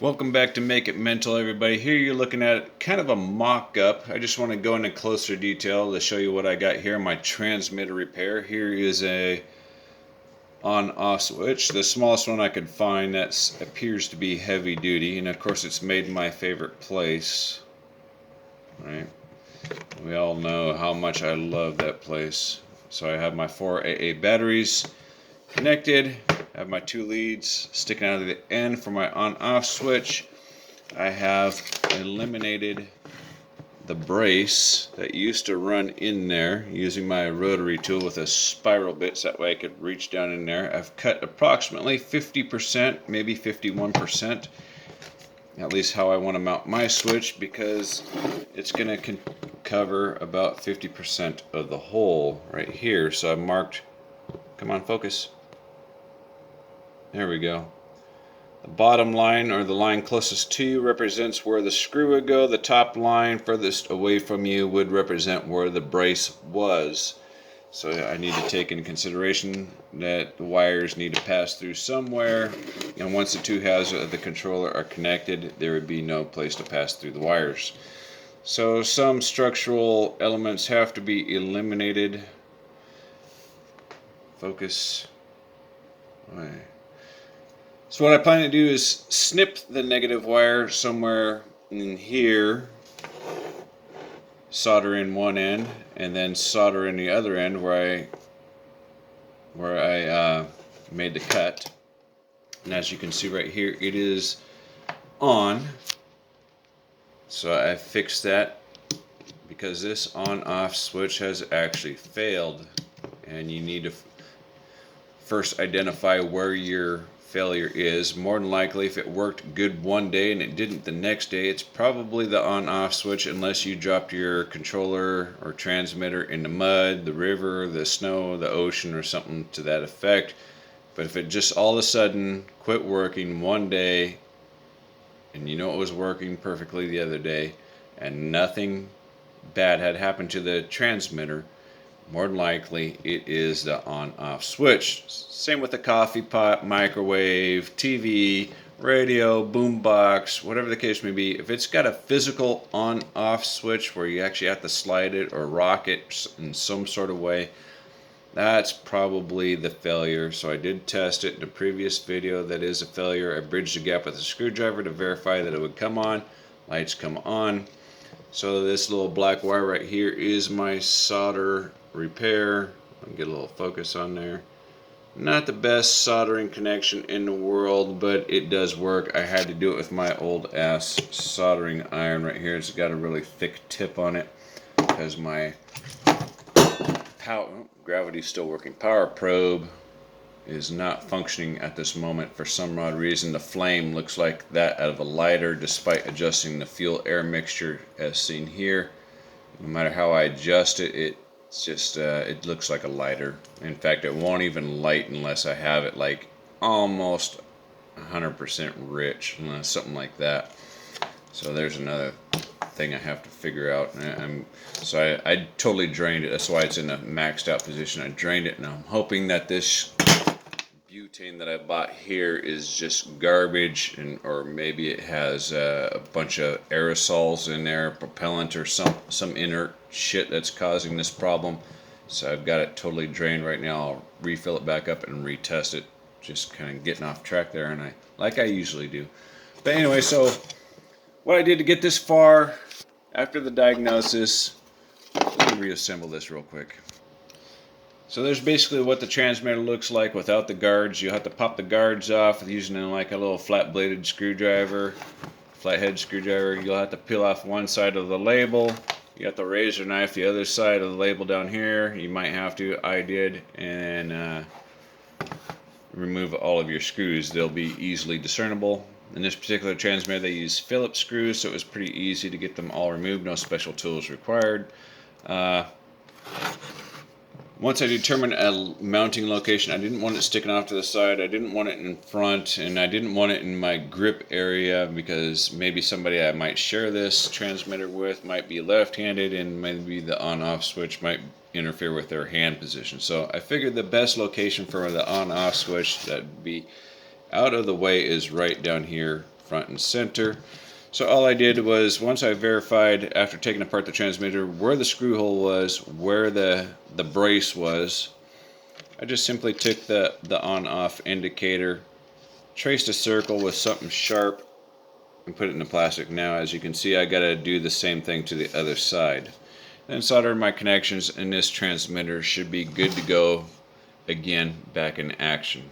Welcome back to Make It Mental, everybody. Here you're looking at kind of a mock-up. I just want to go into closer detail to show you what I got here. My transmitter repair. Here is a on-off switch, the smallest one I could find that appears to be heavy duty, and of course it's made in my favorite place. Right? We all know how much I love that place. So I have my 4 AA batteries connected. I have my 2 leads sticking out of the end for my on-off switch. I have eliminated the brace that used to run in there using my rotary tool with a spiral bit so that way I could reach down in there. I've cut approximately 50%, maybe 51%, at least how I want to mount my switch, because it's going to cover about 50% of the hole right here. So I marked, come on, focus. There we go. The bottom line, or the line closest to you, represents where the screw would go. The top line furthest away from you would represent where the brace was. So I need to take into consideration that the wires need to pass through somewhere, and once the two halves of the controller are connected, there would be no place to pass through the wires. So some structural elements have to be eliminated. Focus. Right. So what I plan to do is snip the negative wire somewhere in here, solder in one end, and then solder in the other end where I made the cut. And as you can see right here, it is on. So I fixed that because this on-off switch has actually failed, and you need to first identify where your failure is. More than likely, if it worked good one day and it didn't the next day, it's probably the on-off switch, unless you dropped your controller or transmitter in the mud, the river, the snow, the ocean, or something to that effect. But if it just all of a sudden quit working one day, and you know it was working perfectly the other day, and nothing bad had happened to the transmitter, more than likely it is the on-off switch. Same with the coffee pot, microwave, TV, radio, boombox, whatever the case may be. If it's got a physical on-off switch where you actually have to slide it or rock it in some sort of way, that's probably the failure. So I did test it in the previous video. That is a failure. I bridged the gap with a screwdriver to verify that it would come on. Lights come on. So this little black wire right here is my solder repair. I'll get a little focus on there. Not the best soldering connection in the world, but it does work. I had to do it with my old ass soldering iron right here. It's got a really thick tip on it because my gravity's still working. Power probe is not functioning at this moment for some odd reason. The flame looks like that out of a lighter despite adjusting the fuel air mixture as seen here. No matter how I adjust it, it's just it looks like a lighter. In fact, it won't even light unless I have it like almost 100% rich, something like that. So there's another thing I have to figure out. So I totally drained it. That's why it's in a maxed out position. I drained it, and I'm hoping that this butane that I bought here is just garbage, or maybe it has a bunch of aerosols in there, propellant, or some inert shit that's causing this problem. So I've got it totally drained right now. I'll refill it back up and retest it. Just kind of getting off track there, and like I usually do. But anyway, so what I did to get this far after the diagnosis, let me reassemble this real quick. So there's basically what the transmitter looks like without the guards. You have to pop the guards off using like a little flat-bladed screwdriver, flathead screwdriver. You'll have to peel off one side of the label. You got the razor knife the other side of the label down here. You might have to, I did, and remove all of your screws. They'll be easily discernible. In this particular transmitter, they use Phillips screws, so it was pretty easy to get them all removed. No special tools required. Once I determined a mounting location, I didn't want it sticking off to the side, I didn't want it in front, and I didn't want it in my grip area because maybe somebody I might share this transmitter with might be left-handed, and maybe the on-off switch might interfere with their hand position. So I figured the best location for the on-off switch that would be out of the way is right down here front and center. So all I did was, once I verified after taking apart the transmitter where the screw hole was, where the brace was, I just simply took the on-off indicator, traced a circle with something sharp, and put it in the plastic. Now, as you can see, I got to do the same thing to the other side. Then solder my connections, and this transmitter should be good to go again, back in action.